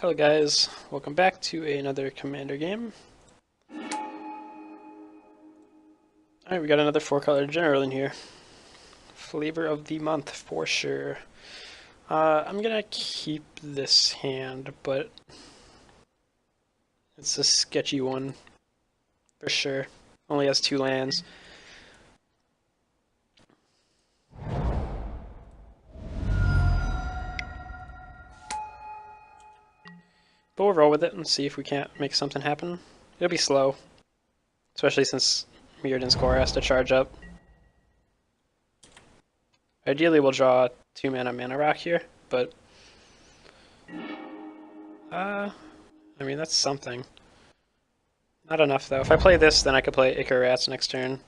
Hello guys, welcome back to another Commander game. Alright, we got another 4-color general in here. Flavor of the month for sure. I'm gonna keep this hand, but it's a sketchy one for sure. Only has 2 lands. But we'll roll with it and see if we can't make something happen. It'll be slow, especially since Mirrodin's Core has to charge up. Ideally we'll draw 2 mana rock here, but I mean that's something. Not enough though. If I play this, then I could play Ichor Rats next turn.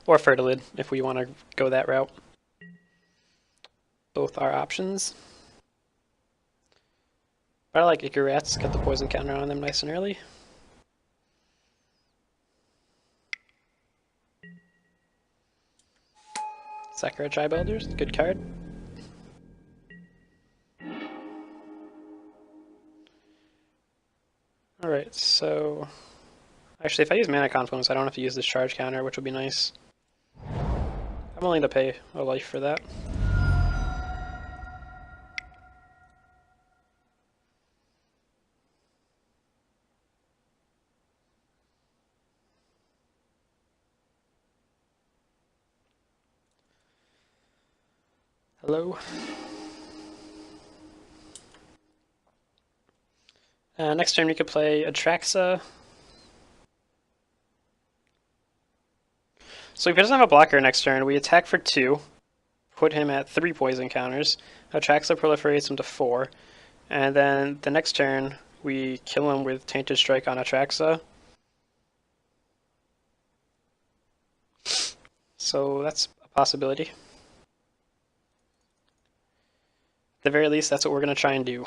Or Fertilid, if we want to go that route. Both are options. But I like Ichor Rats, get the poison counter on them nice and early. Sakura Tribe Elders, good card. Alright, so... Actually, if I use Mana Confluence, I don't have to use this charge counter, which would be nice. I'm willing to pay a life for that. Hello. Next turn we could play Atraxa. So if he doesn't have a blocker next turn, we attack for 2, put him at 3 poison counters, Atraxa proliferates him to 4, and then the next turn we kill him with Tainted Strike on Atraxa. So that's a possibility. At the very least, that's what we're going to try and do.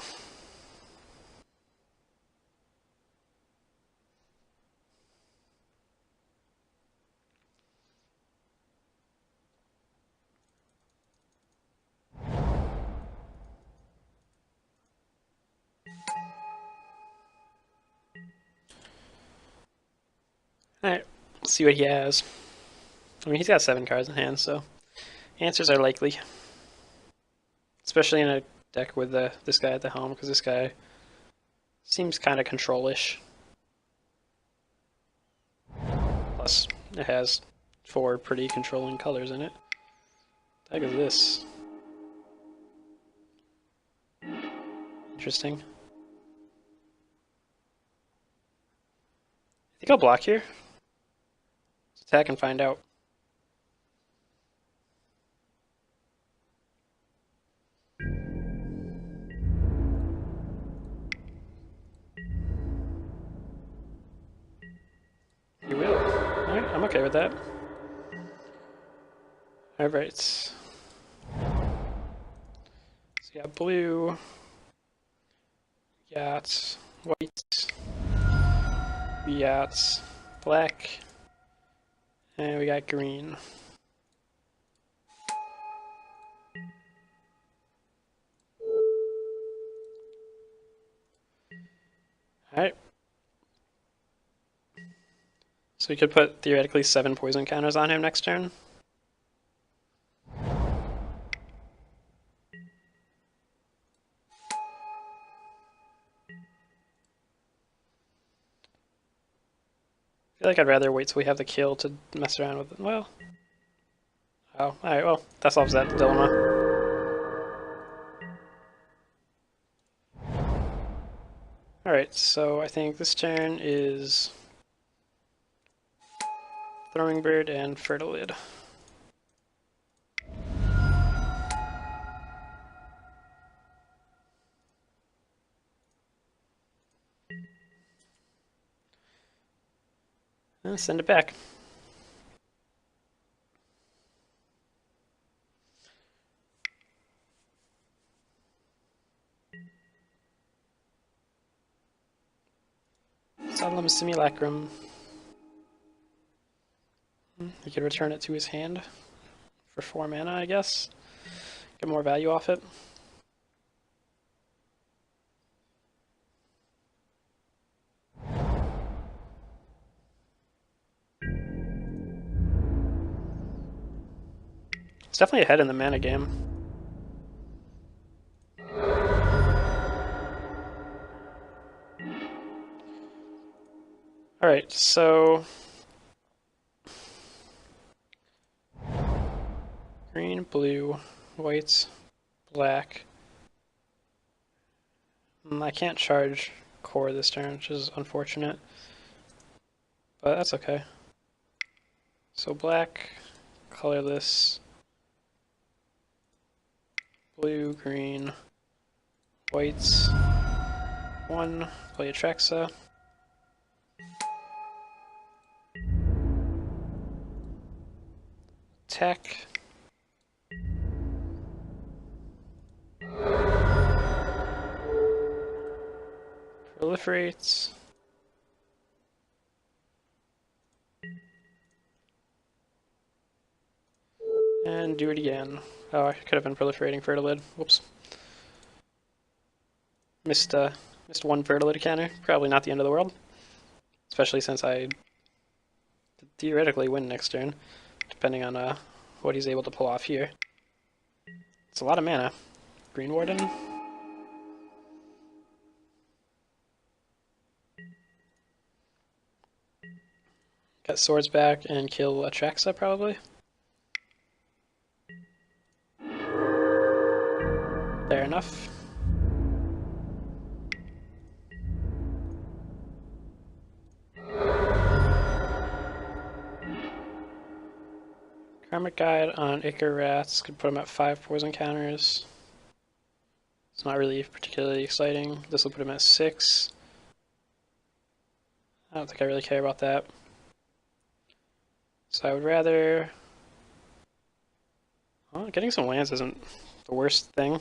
Alright, let's see what he has. I mean, he's got 7 cards in hand, so answers are likely. Especially in a deck with this guy at the helm, because this guy seems kind of control-ish. Plus, it has 4 pretty controlling colors in it. What the heck is this? Interesting. I think I'll block here. Let's attack and find out. You will. Alright, I'm okay with that. Alright. So you got blue, we got white, we got black, and we got green. Alright. So we could put theoretically 7 poison counters on him next turn. I feel like I'd rather wait till we have the kill to mess around with it. Well. Oh, alright, well, that solves that dilemma. Alright, so I think this turn is Throwing Bird and Fertilid. And send it back. Solemn Simulacrum. He could return it to his hand. for 4 mana, I guess. Get more value off it. It's definitely ahead in the mana game. Alright, so green, blue, white, black. I can't charge core this turn, which is unfortunate. But that's okay. So black, colorless, blue, green, whites, 1, play Atraxa. Attack. Proliferates. And do it again. Oh, I could have been proliferating Fertilid. Whoops. Missed one Fertilid counter. Probably not the end of the world. Especially since I theoretically win next turn, depending on what he's able to pull off here. It's a lot of mana. Green Warden. Get swords back and kill Atraxa probably. Fair enough. Karmic Guide on Ichor Rats could put him at 5 poison counters. It's not really particularly exciting. This will put him at 6. I don't think I really care about that. So I would rather... Well, getting some lands isn't the worst thing.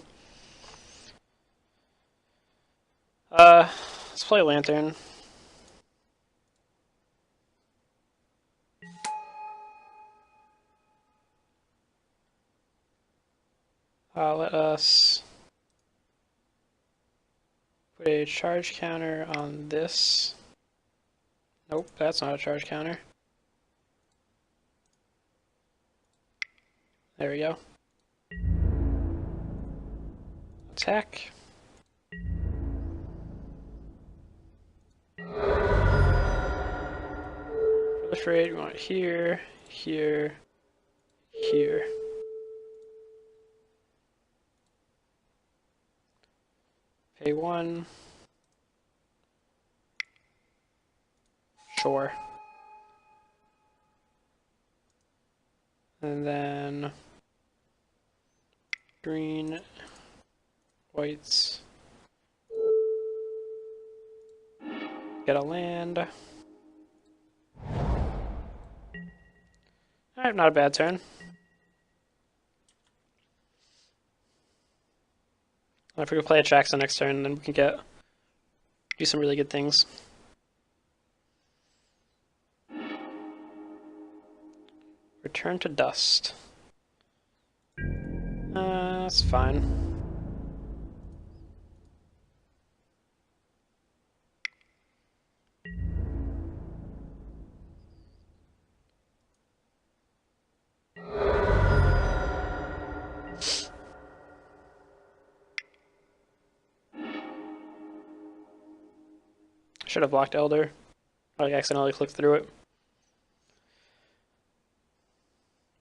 Let's play Lantern. Let us put a charge counter on this. Nope, that's not a charge counter. There we go. Attack. Proliferate, we want it here, here, here. Pay 1. Sure. And then green, whites, get a land. Alright, not a bad turn. If we could play Atraxa next turn, then we can do some really good things. Return to dust. That's fine. Should have blocked Elder. I accidentally clicked through it.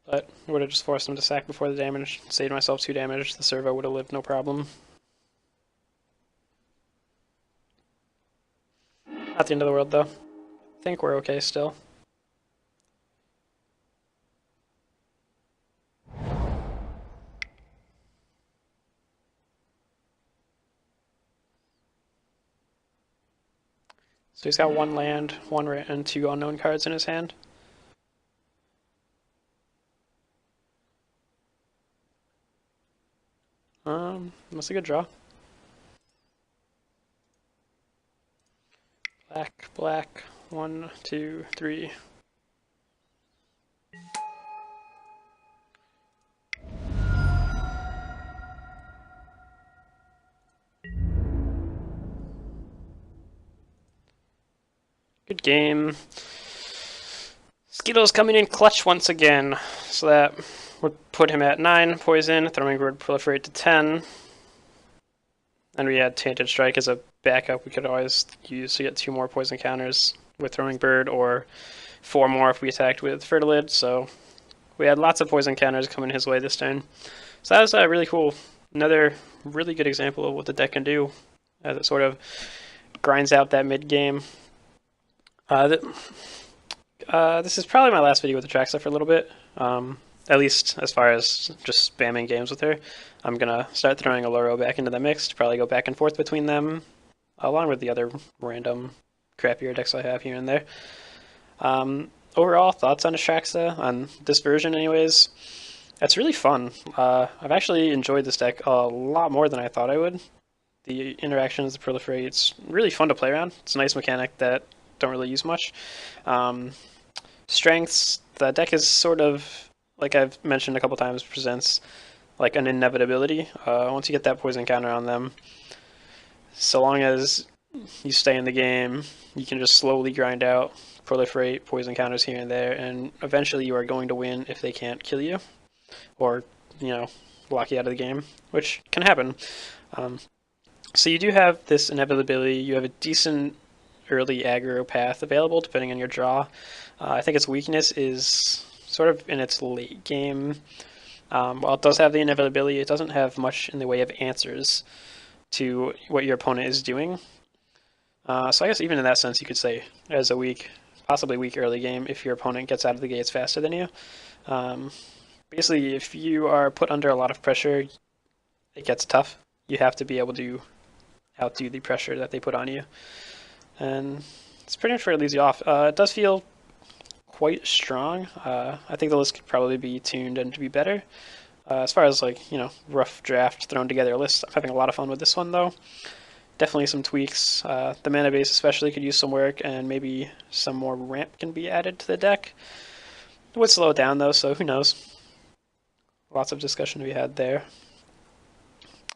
But I would have just forced him to sack before the damage, saved myself 2 damage, the servo would have lived no problem. Not the end of the world though. I think we're okay still. So he's got 1 land, 1 and 2 unknown cards in his hand. That's a good draw. Black, black, 1, 2, 3. Mid-game, Skeetal's coming in clutch once again, so that would put him at 9 poison, Throwing Bird proliferate to 10. And we had Tainted Strike as a backup we could always use to get 2 more poison counters with Throwing Bird, or 4 more if we attacked with Fertilid, so we had lots of poison counters coming his way this turn. So that was really cool. Another really good example of what the deck can do as it sort of grinds out that mid-game. This is probably my last video with Atraxa for a little bit, at least as far as just spamming games with her. I'm going to start throwing Alluro back into the mix to probably go back and forth between them, along with the other random crappier decks I have here and there. Overall, thoughts on Atraxa, on this version anyways? It's really fun. I've actually enjoyed this deck a lot more than I thought I would. The interactions, the proliferate, it's really fun to play around. It's a nice mechanic that don't really use much. Strengths, the deck is sort of, like I've mentioned a couple times, presents like an inevitability. Once you get that poison counter on them, so long as you stay in the game, you can just slowly grind out, proliferate poison counters here and there, and eventually you are going to win if they can't kill you, or, you know, lock you out of the game, which can happen. So you do have this inevitability. You have a decent early aggro path available depending on your draw. I think its weakness is sort of in its late game. While it does have the inevitability, it doesn't have much in the way of answers to what your opponent is doing. So I guess even in that sense, you could say as a weak, possibly weak early game if your opponent gets out of the gates faster than you. Basically, if you are put under a lot of pressure, it gets tough. You have to be able to outdo the pressure that they put on you. And it's pretty much where it leaves you off. It does feel quite strong. I think the list could probably be tuned and to be better. As far as, like, you know, rough draft thrown together list, I'm having a lot of fun with this one though. Definitely some tweaks. The mana base especially could use some work, and maybe some more ramp can be added to the deck. It would slow it down though, so who knows. Lots of discussion to be had there.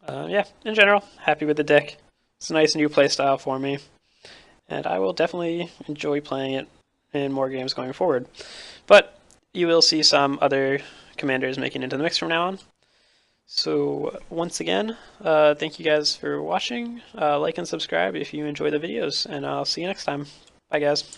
Yeah, in general, happy with the deck. It's a nice new playstyle for me, and I will definitely enjoy playing it in more games going forward. But you will see some other commanders making into the mix from now on. So once again, thank you guys for watching. Like and subscribe if you enjoy the videos, and I'll see you next time. Bye guys.